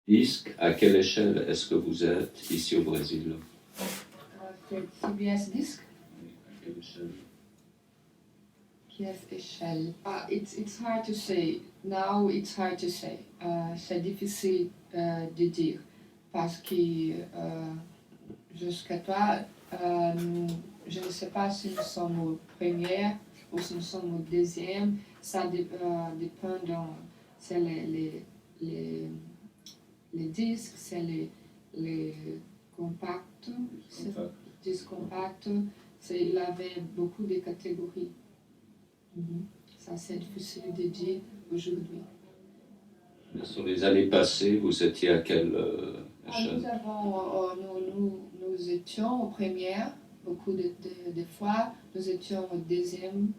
Disque, à quelle échelle est-ce que vous êtes ici au Brésil? C'est CBS Disc. À quelle échelle? Quelle échelle? It's hard to say. Now it's hard to say. C'est difficile de dire parce que jusqu'à toi, je ne sais pas si nous sommes au premier ou si nous sommes au deuxième. Ça dépend de c'est les disques, c'est les compacts, disques compacts. Il avait beaucoup de catégories. Ça, c'est difficile de dire aujourd'hui. Sur les années passées, vous étiez à quelle échelle? Nous étions aux premières, beaucoup de fois. Nous étions au deuxième.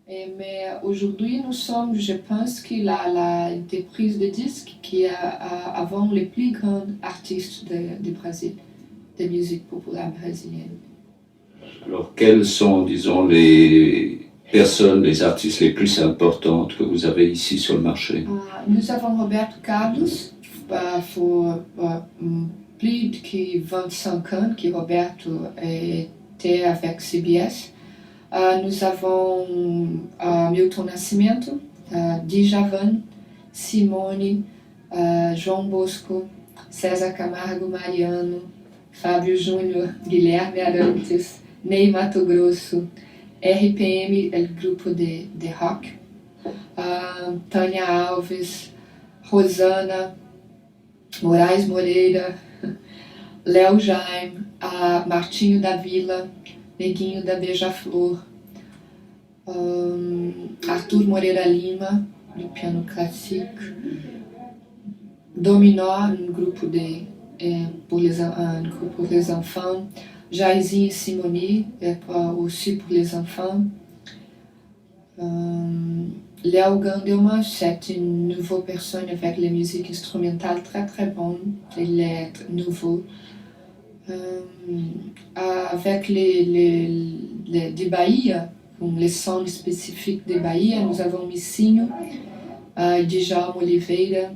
Mais aujourd'hui, nous sommes, je pense, que l'entreprise de disques qui a avant les plus grands artistes du Brésil, de musique populaire brésilienne. Alors, quelles sont, disons, les personnes, les artistes les plus importantes que vous avez ici sur le marché? Nous avons Roberto Carlos, pour plus de 25 ans que Roberto était avec CBS. Nous avons Milton Nascimento, Djavan, Simone, João Bosco, César Camargo Mariano, Fábio Júnior, Guilherme Arantes, Ney Matogrosso, RPM, o grupo de rock, Tânia Alves, Rosana, Moraes Moreira, Léo Jaime, Martinho da Vila, Neguinho da Beija-Flor, Arthur Moreira Lima, do piano classique, Dominó, um grupo pour les enfants, Jairzinho et Simone, aussi pour les enfants. Léo Gandelman, c'est une nouvelle personne avec la musique instrumentale très très bonne, il est nouveau. Avec les de Bahia, les sons spécifiques de Bahia, nous avons Missinho, Djalma Oliveira,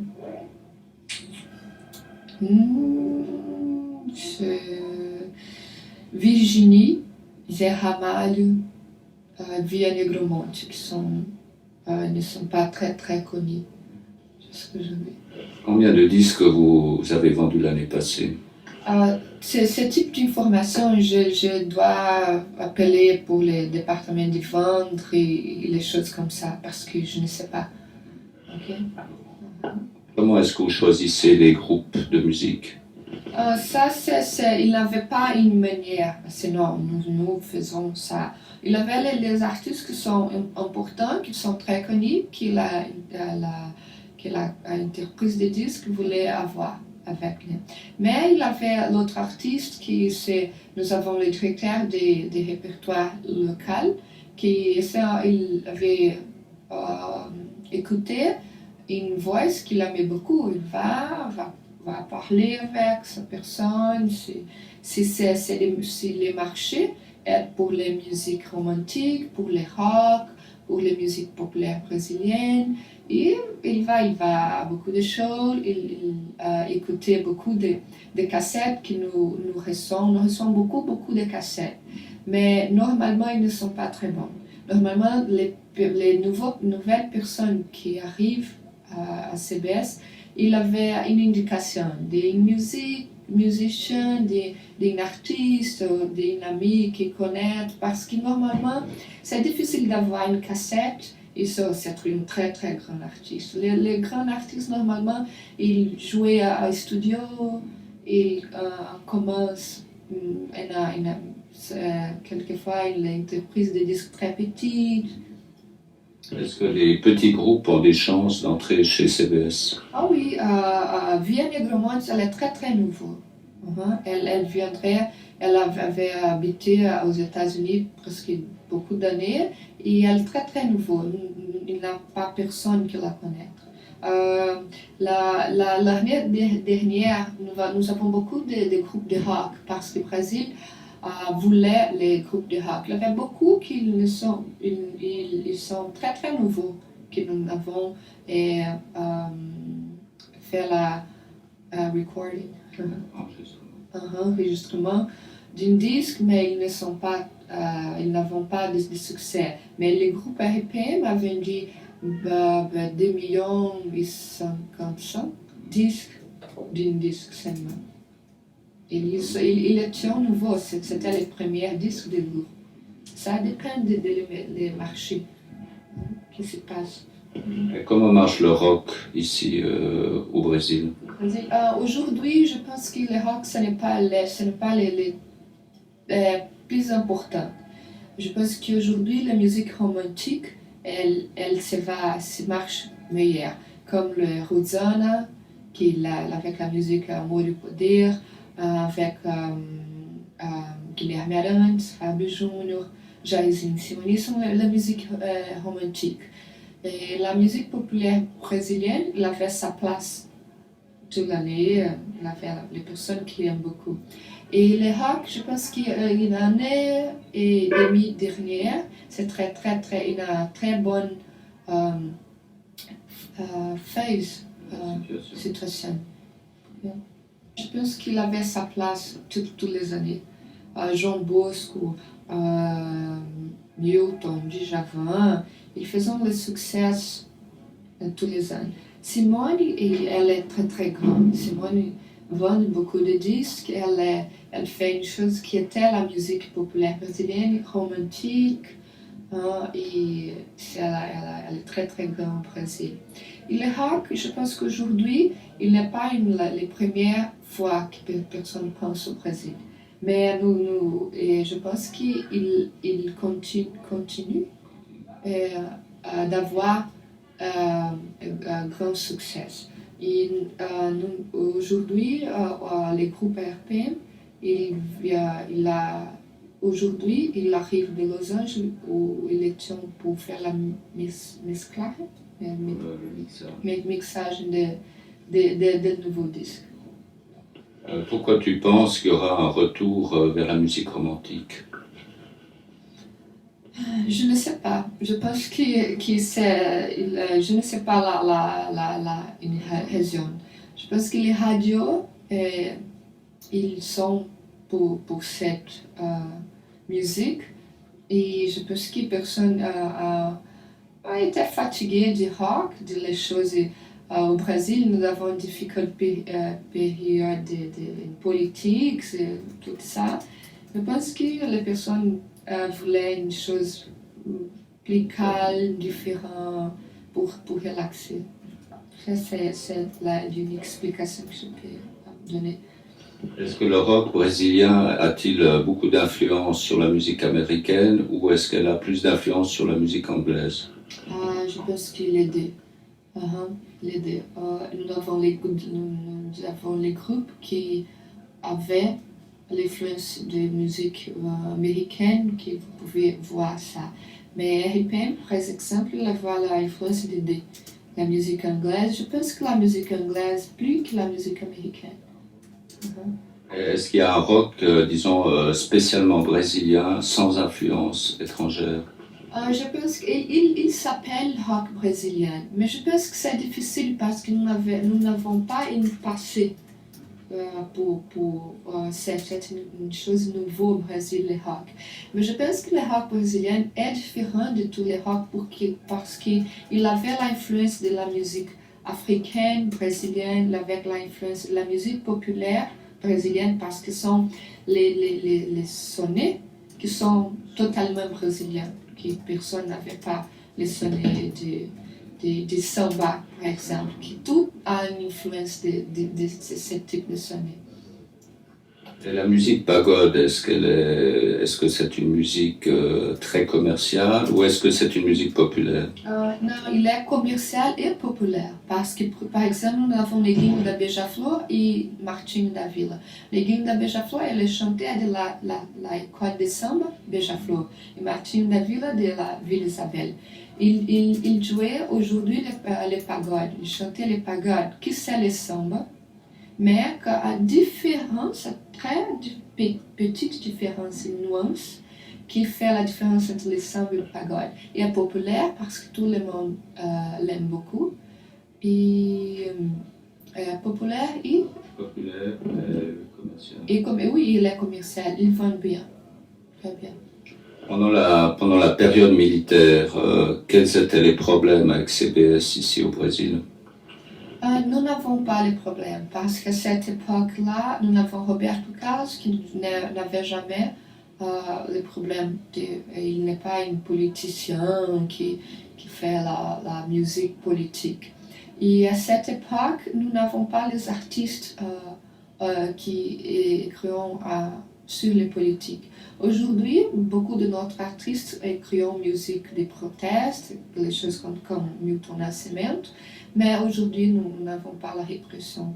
Virginie, Zé Ramalho, Via Negromonte, qui ne sont pas très très connus. C'est ce que je veux. Combien de disques vous avez vendus l'année passée? Ce type d'information, je dois appeler pour le département de vente et les choses comme ça, parce que je ne sais pas. Okay? Comment est-ce que vous choisissez les groupes de musique? Il n'avait pas une manière, sinon nous faisons ça. Il avait les artistes qui sont importants, qui sont très connus, que l'entreprise de disques voulait avoir avec lui. Mais il avait l'autre artiste nous avons le directeur de répertoire local, il avait écouté une voix qu'il aimait beaucoup. Il va parler avec cette personne, si les marchés pour les musiques romantiques, pour les rock, pour les musiques populaires brésiliennes. Et il va à beaucoup de choses, il écoutait beaucoup de cassettes que nous recevons beaucoup de cassettes. Mais normalement, ils ne sont pas très bons. Normalement, les nouvelles personnes qui arrivent à CBS, il avait une indication d'une musicien, d'un artiste, d'un ami qui connaît, parce que normalement, c'est difficile d'avoir une cassette et ça, c'est un très très grand artiste. Les grands artistes, normalement, ils jouent à studio, ils commencent quelquefois une entreprise de disques très petite. Est-ce que les petits groupes ont des chances d'entrer chez CBS? Ah oui, Via Negromonte, elle est très très nouveau. Elle avait habité aux États-Unis presque beaucoup d'années et elle est très très nouveau. Il n'y a pas personne qui la connaît. L'année dernière, nous avons beaucoup de groupes de rock parce que le Brésil voulait les groupes de rock. Il y avait beaucoup qui sont très très nouveaux, que nous avons fait recording, Enregistrement. enregistrement d'un disque, mais ils n'avaient pas de succès. Mais le groupe RPM a vendu 2 millions et 50 disques d'un disque seulement. Il était nouveau, c'était le premier disque du groupe. Ça dépend des marchés qui se passent. Et comment marche le rock ici au Brésil? Aujourd'hui, je pense que le rock, ce n'est pas les plus important. Je pense qu'aujourd'hui, la musique romantique, elle se marche meilleure. Comme le Rosana, avec la musique Amor e Poder, avec Guilherme Arantes, Fábio Júnior, Jairzinho Simoni, sont la musique romantique. Et la musique populaire brésilienne, elle avait sa place toute l'année, il avait les personnes qui l'aiment beaucoup. Et le rock, je pense qu'une année et demie dernière, c'est une très bonne phase, situation. Je pense qu'il avait sa place toutes les années. João Bosco, Milton, Djavan, ils faisaient le succès tous les ans. Simone, elle est très grande. Simone vend beaucoup de disques. Elle fait une chose qui était la musique populaire brésilienne, romantique, et elle est très grande au Brésil. Et le rock, je pense qu'aujourd'hui, il n'est pas la première fois que personne pense au Brésil. Mais et je pense qu'il continue d'avoir un grand succès. Et aujourd'hui, les groupes RPM, aujourd'hui, il arrive de Los Angeles où il est temps pour faire la mixage de nouveaux disques. Pourquoi tu penses qu'il y aura un retour vers la musique romantique? Je ne sais pas. Je pense que je ne sais pas une raison. Je pense que les radios, ils sont pour cette musique. Et je pense que personne a été fatigué du rock, des choses. Au Brésil, nous avons une difficile période de politique, tout ça. Je pense que les personnes voulaient une chose plus calme, différente, pour relaxer. C'est l'unique explication que je peux donner. Est-ce que le rock brésilien a-t-il beaucoup d'influence sur la musique américaine ou est-ce qu'elle a plus d'influence sur la musique anglaise? Je pense que les deux. Les deux. Nous avons les groupes qui avaient l'influence de musique américaine, que vous pouvez voir ça. Mais RPM, par exemple, il a l'influence de deux. La musique anglaise, je pense que la musique anglaise plus que la musique américaine. Est-ce qu'il y a un rock, disons, spécialement brésilien, sans influence étrangère? Je pense qu'il s'appelle rock brésilien, mais je pense que c'est difficile parce que nous n'avons pas une passé c'est une chose nouvelle au Brésil, le rock. Mais je pense que le rock brésilien est différent de tous les rocks parce qu'il avait l'influence de la musique africaine, brésilienne, avec l'influence de la musique populaire brésilienne parce que sont les sonnets qui sont totalement brésiliens, que personne n'avait pas les sonnets de samba, par exemple, qui tout a une influence de ce type de sonnet. Et la musique pagode, est-ce que c'est une musique très commerciale ou est-ce que c'est une musique populaire? Non, il est commercial et populaire parce que, par exemple, nous avons Neguinho da Beija-Flor et Martinho da Vila. Neguinho da Beija-Flor, elle chantait de la école de samba Beija-Flor et Martinho da Vila de la Vila Isabel. Il jouait aujourd'hui les pagodes, il chantait les pagodes, qui c'est le samba, mais à différence, très petite différence, une nuance, qui fait la différence entre le samba et le pagode. Il est populaire parce que tout le monde l'aime beaucoup. Et Populaire et Populaire et commercial. Oui, il est commercial, il vend bien, très bien. Pendant la période militaire, quels étaient les problèmes avec CBS ici au Brésil? Nous n'avons pas les problèmes parce qu'à cette époque-là, nous avons Roberto Carlos qui n'avait jamais les problèmes. Il n'est pas un politicien qui fait la musique politique. Et à cette époque, nous n'avons pas les artistes qui écrivent sur les politiques. Aujourd'hui, beaucoup de notre artistes écrivent musique des protestes, des choses comme Milton Nascimento, mais aujourd'hui, nous n'avons pas la répression.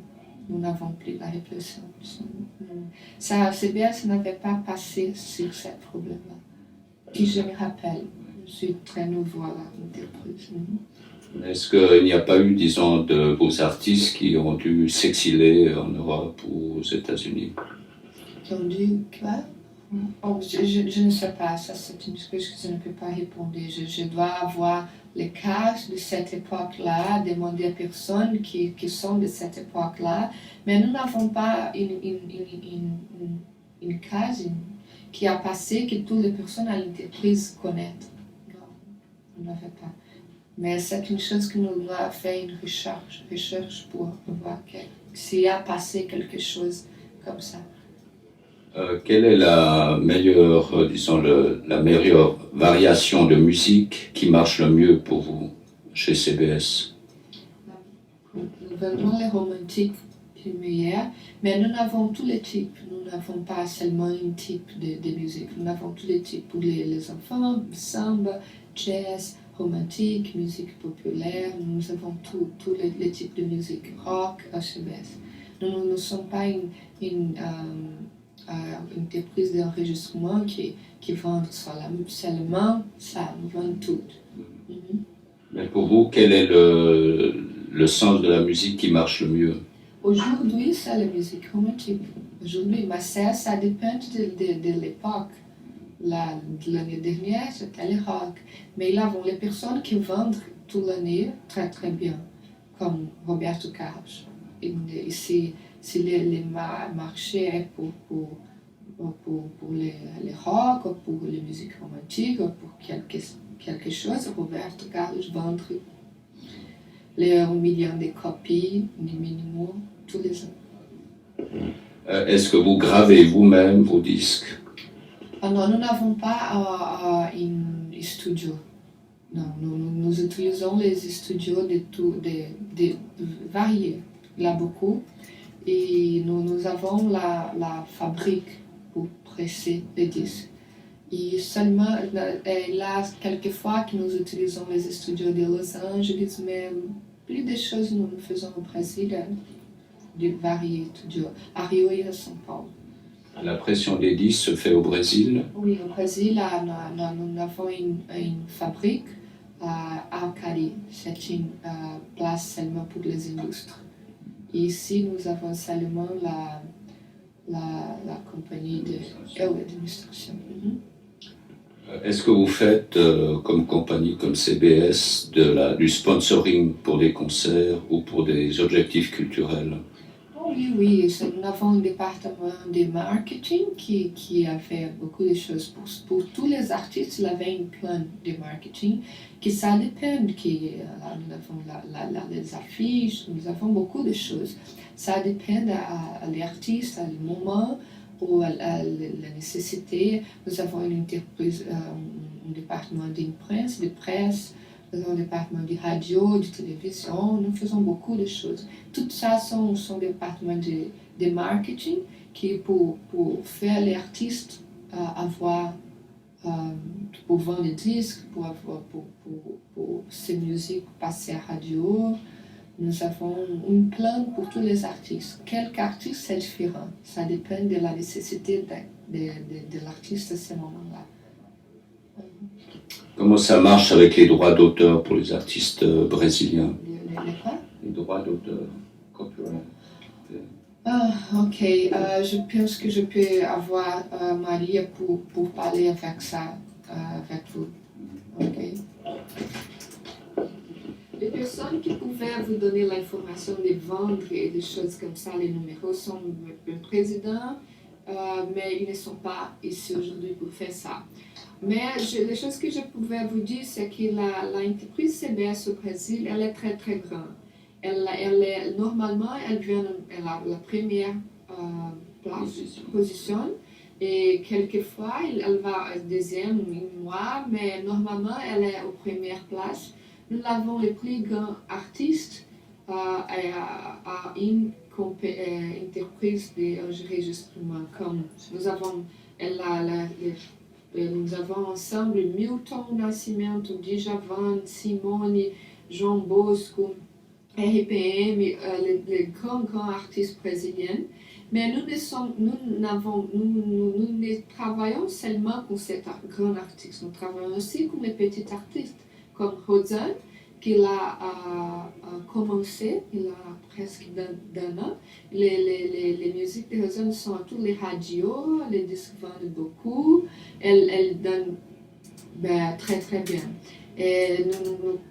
Nous n'avons plus la répression. Ça, CBS n'avait pas passé sur ce problème-là. Puis je me rappelle, je suis très nouveau à l'entreprise. Est-ce qu'il n'y a pas eu, disons, de vos artistes qui ont dû s'exiler en Europe ou aux États-Unis? Qui ont dû quoi? Oh, je ne sais pas, ça c'est une chose que je ne peux pas répondre. Je dois avoir les cas de cette époque-là, demander à personnes qui sont de cette époque-là, mais nous n'avons pas une case qui a passé que toutes les personnes à l'entreprise connaissent. Non, nous n'avons pas. Mais c'est une chose que nous devons faire une recherche pour voir s'il y a passé quelque chose comme ça. Quelle est la meilleure, disons, la meilleure variation de musique qui marche le mieux pour vous chez CBS? Nous vendons les romantiques les meilleurs, mais nous avons tous les types. Nous n'avons pas seulement un type de musique. Nous avons tous les types pour les enfants, samba, jazz, romantique, musique populaire. Nous avons tous les types de musique, rock à CBS. Nous ne sommes pas une entreprise d'enregistrement qui vend seulement ça, nous vendons tout. Mais pour vous, quel est le sens de la musique qui marche le mieux? Aujourd'hui, c'est la musique romantique. Aujourd'hui, mais ça dépend de l'époque. L'année dernière, c'était le rock. Mais là, les personnes qui vendent toute l'année très très bien, comme Roberto Carlos. Si le marché est pour les rock, pour les musiques romantiques, pour quelque chose, Roberto Carlos vend les 1 million de copies, minimum, tous les ans. Est-ce que vous gravez vous-même vos disques? Non, nous n'avons pas un studio. Non, nous utilisons les studios de variés, là beaucoup. Et nous avons la fabrique pour presser les disques. Et seulement, là, quelquefois que nous utilisons les studios de Los Angeles, mais plus de choses nous faisons au Brésil, de variés studios, à Rio et à São Paulo. La pression des disques se fait au Brésil? Oui, au Brésil, nous avons une fabrique à Alcari. C'est une place seulement pour les industries. Et ici, nous avons seulement la compagnie d'administration. Est-ce que vous faites, comme compagnie, comme CBS, du sponsoring pour des concerts ou pour des objectifs culturels? Oui, nous avons un département de marketing qui a fait beaucoup de choses pour tous les artistes. Il avait un plan de marketing qui ça dépend. Nous avons les affiches, nous avons beaucoup de choses. Ça dépend à l'artiste, à le moment ou à la nécessité. Nous avons une entreprise, un département de presse. Nous avons un département de radio, de télévision, nous faisons beaucoup de choses. Tout ça sont des départements de marketing qui pour faire les artistes avoir, pour vendre des disques, pour ces musiques passer à radio. Nous avons un plan pour tous les artistes. Quelques artistes, c'est différent. Ça dépend de la nécessité de l'artiste à ce moment-là. Comment ça marche avec les droits d'auteur pour les artistes brésiliens? Les quoi? Les droits d'auteur, copyright. Ok, je pense que je peux avoir Maria pour parler avec ça, avec vous. Ok. Les personnes qui pouvaient vous donner l'information, les vendre et des choses comme ça, les numéros, sont le président, mais ils ne sont pas ici aujourd'hui pour faire ça. Mais les choses que je pouvais vous dire, c'est que l'entreprise CBS au Brésil, elle est très très grande. Normalement, elle a la première position. Et quelquefois, elle va au deuxième mois, mais normalement, elle est aux premières places. Nous avons les plus grands artistes à une entreprise d'enregistrement. Comme nous avons, nous avons ensemble Milton Nascimento, Djavan, Simone, João Bosco, RPM, les grands artistes brésiliens. Mais nous ne travaillons seulement pour ces grands artistes, nous travaillons aussi pour les petits artistes, comme Rosanne, qui a commencé, il a presque d'un an. Les musiques de Rosanne sont à tous les radios, les disques vendent beaucoup, elle donne très très bien. Et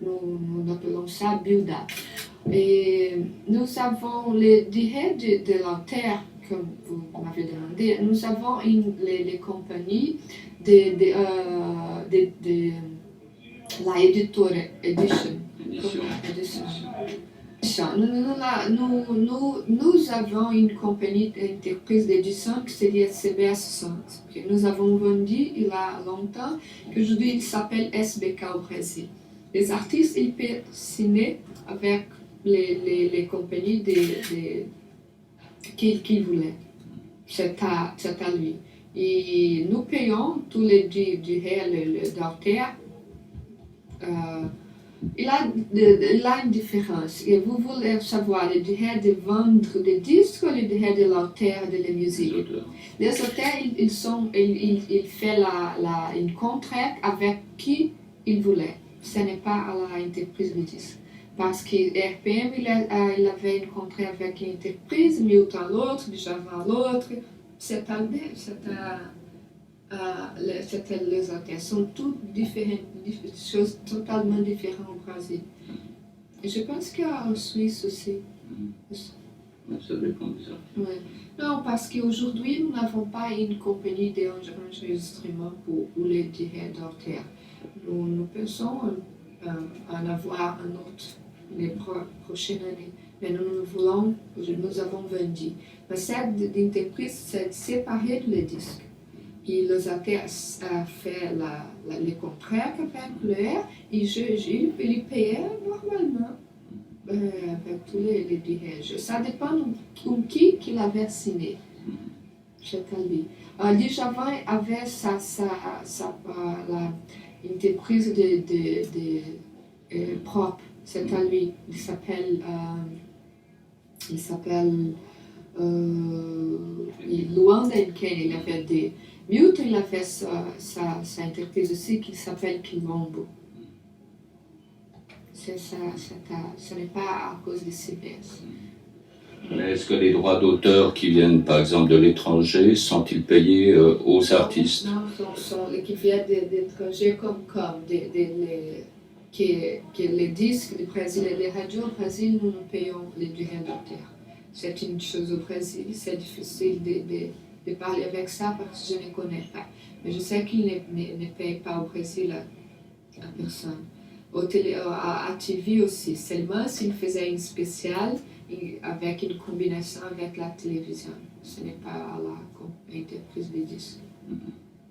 nous appelons ça build-up. Et nous avons les directs de la Terre, comme vous m'avez demandé. Nous avons les compagnies de la Editora Edition. Nous avons une compagnie d'entreprise d'édition qui serait CBS Santos. Nous avons vendu il y a longtemps, qu'aujourd'hui il s'appelle SBK au Brésil. Les artistes, ils peuvent signer avec les compagnies qu'il voulait. C'est à lui. Et nous payons tous les d'auteur. Il a une différence. Et vous voulez savoir le droit de vendre des disques ou le droit de l'auteur de la musique? Les auteurs, ils font un contrat avec qui ils voulaient. Ce n'est pas à l'entreprise de disques. Parce que RPM, il avait un contrat avec une entreprise, Milton à l'autre, Djavan à l'autre. C'était les auteurs. Sont toutes différentes, des choses totalement différentes au Brésil. Et je pense qu'en Suisse aussi. Ça dépend de ça. Ouais. Non, parce qu'aujourd'hui, nous n'avons pas une compagnie d'enregistrement pour les droits d'auteur. Nous pensons en avoir un autre les prochaines années. Mais nous avons vendu. Mais cette entreprise s'est séparée de les disques. Et les auteurs ont fait les contrats avec leur et ils payaient normalement avec tous les dirigeants. Ça dépend de qui avait signé. C'était lui. Djavan avait l'entreprise de propre. C'est à lui. Il s'appelle Luanda Nkene. Il avait des Milton, il a fait sa entreprise aussi qui s'appelle Quilombo. Ce n'est pas à cause de CBS. Mais est-ce que les droits d'auteur qui viennent par exemple de l'étranger sont-ils payés aux artistes? Non, qui viennent de l'étranger comme les disques du Brésil et les radios au Brésil, nous payons les droits d'auteur. C'est une chose au Brésil, c'est difficile de parler avec ça parce que je ne connais pas. Mais je sais qu'ils ne payent pas au Brésil à personne. À TV aussi, seulement s'ils faisaient une spéciale avec une combinaison avec la télévision. Ce n'est pas à l'entreprise de disques.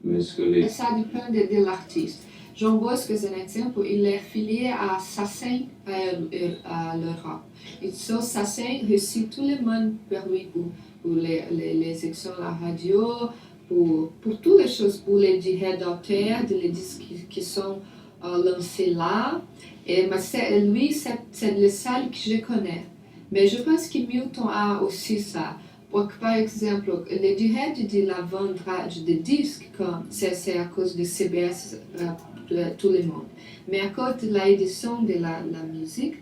Mais est-ce que ça dépend de l'artiste. João Bosco, c'est un exemple, il est affilié à Sassen à l'Europe. Et sur Sassen, reçoit tout le monde pour lui, pour les émissions à la radio, pour toutes les choses, pour les droits d'auteur, les disques qui sont lancés là. Mais lui, c'est le seul que je connais. Mais je pense que Milton a aussi ça. Par exemple, les droits de la vente de disques, c'est à cause de CBS de tout le monde. Mais à cause de l'édition de la musique,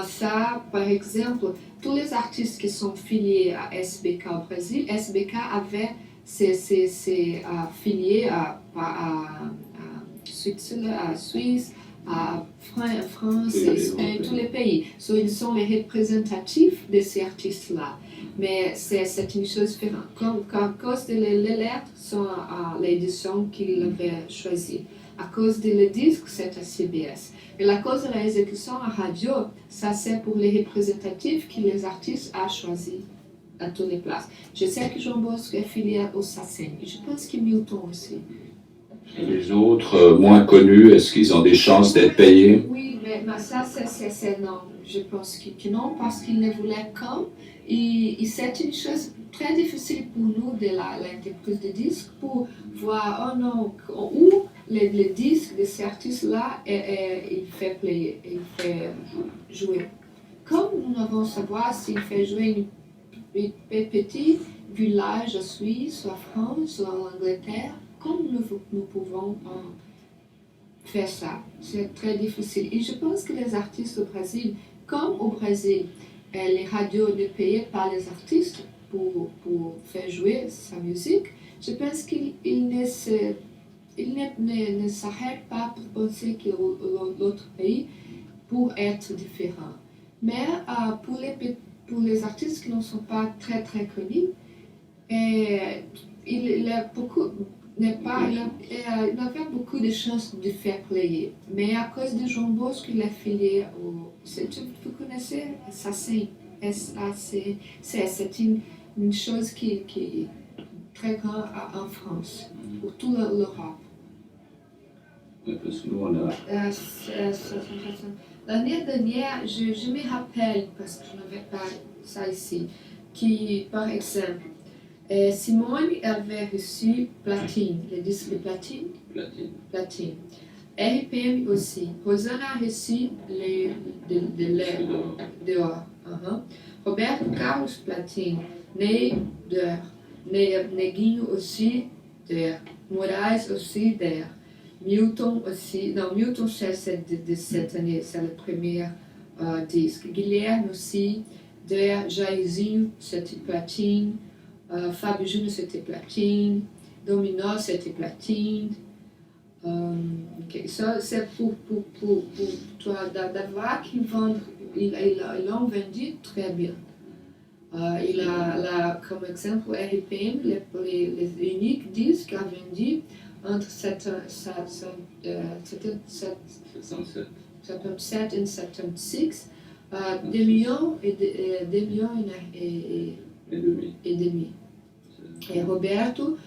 ça, par exemple, tous les artistes qui sont filiés à SBK au Brésil, SBK avait ses filiés à Suisse, à France, Espagne, tous les pays. So, ils sont les représentatifs de ces artistes-là. Mais c'est une chose différente. À cause de les lettres, sont à l'édition qu'il avait choisie. À cause de le disque, c'est à CBS. Et la cause de l'exécution à radio, ça c'est pour les représentatifs que les artistes ont choisi à toutes les places. Je sais que João Bosco est filié au SACEM. Et je pense que Milton aussi. Et les autres, moins connus, est-ce qu'ils ont des chances d'être payés? Oui, mais ça, c'est non. Je pense que non, parce qu'ils ne voulaient comme. Et c'est une chose très difficile pour nous, de l'entreprise de disques, pour voir, oh non, où les disques de ces artistes-là, il fait player, il fait jouer. Comme nous devons savoir s'il fait jouer un petit village en Suisse, en France, en Angleterre, comme nous pouvons faire ça. C'est très difficile. Et je pense que les artistes au Brésil, comme au Brésil, les radios ne payaient pas les artistes pour faire jouer sa musique, je pense qu'ils ne s'arrêtent pas pour penser que l'autre pays pour être différent. Mais pour les artistes qui ne sont pas très très connus, il a beaucoup... il avait beaucoup de chances de faire player. Mais à cause de João Bosco, il est affilié au... Vous connaissez SACEM? SAC. C'est une chose qui est très grande en France, pour toute l'Europe. Oui, parce que nous, on a... L'année dernière, je me rappelle, parce que je n'avais pas ça ici, qui, par exemple, Simone avait reçu platine, le disque de platine. Platine. RPM aussi. Rosana a reçu de or. Roberto Carlos platine. Ney d'or. Neguinho aussi d'or. Moraes aussi d'or. Milton aussi. Non, Milton c'est de cette année, c'est le premier disque. Guilherme aussi d'or. Jairzinho, c'était platine. Fábio Júnior, c'était platine. Dominó, c'était platine. Ça, c'est pour toi d'avoir qu'ils vendent. Ils l'ont vendu très bien. Il a comme exemple RPM, les uniques disques qu'il a vendus entre 77 et 76, 2 millions et demi. Et Roberto,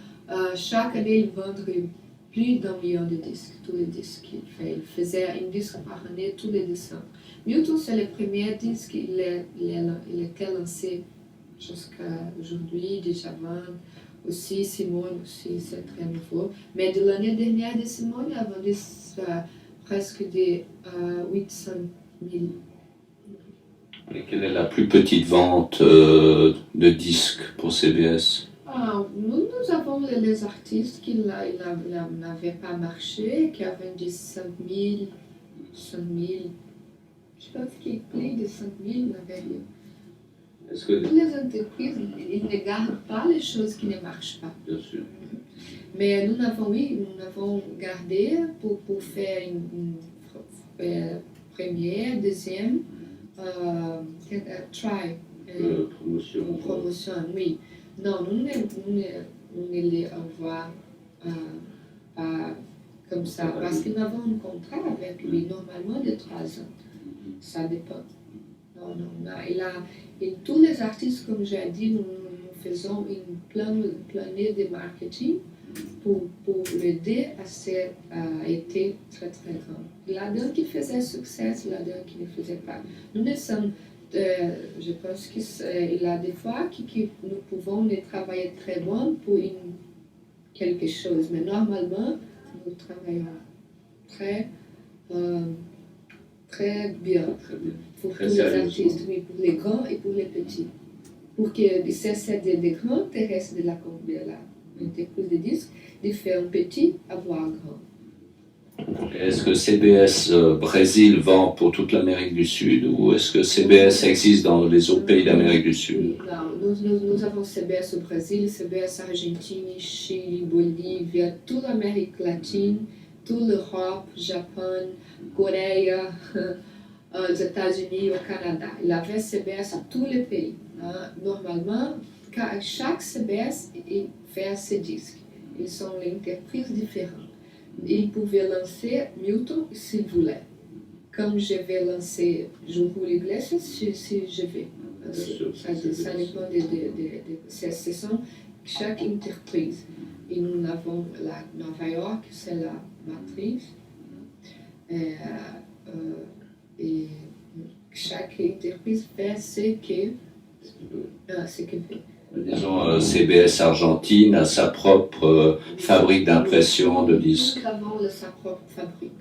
chaque année, il vendait plus d'1 million de disques, tous les disques qu'il fait. Il faisait un disque par année, tous les décembre. Milton, c'est le premier disque, il était lancé jusqu'à aujourd'hui, déjà vendu. Aussi, Simone, aussi, c'est très nouveau. Mais de l'année dernière de Simone, il a vendu presque de 800 000. Et quelle est la plus petite vente de disques pour CBS? Nous avons les artistes qui n'avaient pas marché, qui avaient vendu 5 000, je pense qu'il plus de 5 000 n'avaient rien. Toutes les entreprises, ils ne gardent pas les choses qui ne marchent pas. Bien sûr. Mais nous avons gardé pour faire une première, deuxième, promotion, oui. Non, nous ne les envoie pas comme ça, parce que nous avons un contrat avec lui, normalement de 3 ans. Ça dépend. Non, et tous les artistes, comme j'ai dit, nous faisons une planée de marketing pour l'aider à être très très grand. Là-dedans qui faisait succès, là-dedans qui ne faisait pas. Nous ne sommes, je pense qu'il y a des fois que nous pouvons travailler très bon pour quelque chose, mais normalement, nous travaillons très bien. Pour tous les artistes, mais pour les grands et pour les petits. Pour que c'est des grands intérêts de l'entreprise de disques, de faire un petit avoir un grand. Est-ce que CBS Brésil vend pour toute l'Amérique du Sud ou est-ce que CBS existe dans les autres pays d'Amérique du Sud? Non, nous avons CBS au Brésil, CBS Argentine, Chili, Bolívia, toute l'Amérique latine, toute l'Europe, Japon, Corée, aux États-Unis, au Canada. Il avait CBS à tous les pays. Normalement, chaque CBS il fait ses disques. Ils sont les entreprises différentes. Il pouvait lancer Milton s'il voulait. Comme je vais lancer Julio Iglesias, si je vais. Ça dépend ce sont chaque entreprise. Et nous avons la Nova York, c'est la matrice. Et chaque entreprise fait ce qu'elle veut. Disons, CBS Argentine a sa propre fabrique d'impression de disques. Nous avons sa propre fabrique.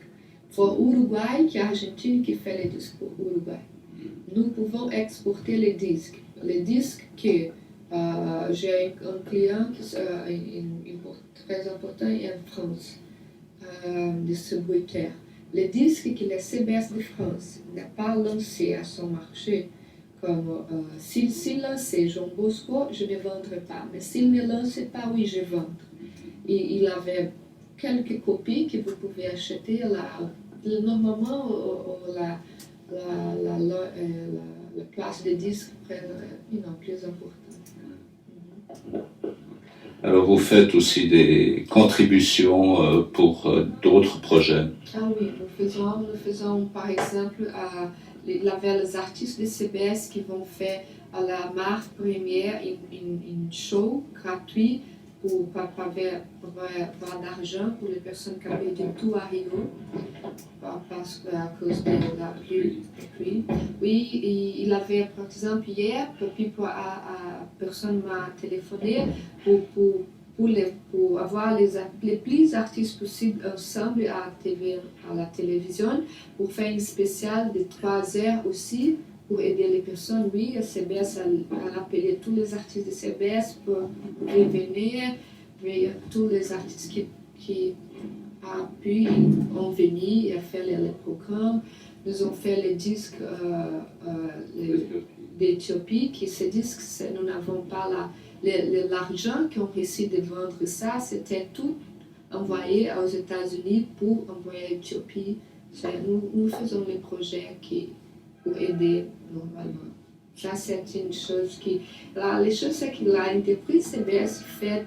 Pour Uruguay, qui est Argentine qui fait les disques pour Uruguay. Nous pouvons exporter les disques. Les disques que j'ai un client très important en France, distributeur. Les disques que le CBS de France n'a pas lancé à son marché, comme s'il lançait Jean Bosco, je ne vendrai pas. Mais s'il ne lançait pas, oui, je vends. Et il avait quelques copies que vous pouvez acheter là. Normalement, la place des disques plus importante. Alors vous faites aussi des contributions pour d'autres projets. Ah oui, nous faisons par exemple les artistes de CBS qui vont faire à la marque première un show gratuit pour pas d'argent pour les personnes qui avaient du tout à Rio, parce qu'à cause de la pluie. Oui, et il avait, par exemple, hier, personne m'a téléphoné pour avoir les plus d'artistes possibles ensemble à la télévision, pour faire une spéciale de 3 heures aussi, pour aider les personnes. Oui, CBS a appelé tous les artistes de CBS pour venir, tous les artistes qui ont pu en venir et faire les programmes. Nous avons fait les disques d'Éthiopie, qui ces disques, nous n'avons pas l'argent qu'on réussit de vendre ça, c'était tout envoyé aux États-Unis pour envoyer à Éthiopie. Nous faisons les projets pour aider normalement. Ça, c'est une chose les choses, c'est que l'entreprise CBS fait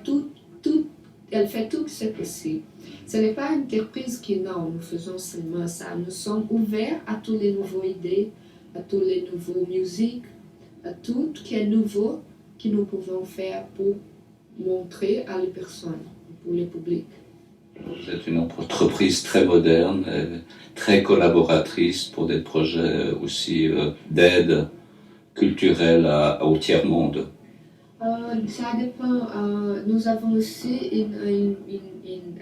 elle fait tout ce possible. Ce n'est pas une entreprise qui, non, nous faisons seulement ça. Nous sommes ouverts à toutes les nouvelles idées, à toutes les nouvelles musiques, à tout ce qui est nouveau que nous pouvons faire pour montrer à les personnes, pour le public. Vous êtes une entreprise très moderne, très collaboratrice pour des projets aussi d'aide culturelle au tiers-monde. Ça dépend. Nous avons aussi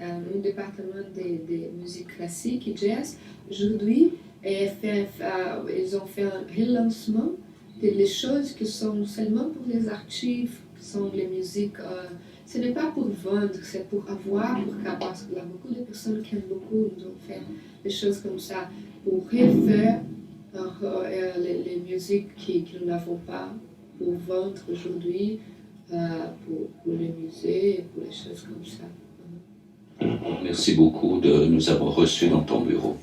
un département de musique classique et jazz. Aujourd'hui, ils ont fait un relancement des choses qui sont seulement pour les archives, qui sont les musiques. Ce n'est pas pour vendre, c'est pour avoir, parce qu'il y a beaucoup de personnes qui aiment beaucoup. Nous avons fait des choses comme ça pour refaire les musiques que nous n'avons pas, pour vendre aujourd'hui, pour les musées, pour les choses comme ça. Merci beaucoup de nous avoir reçus dans ton bureau.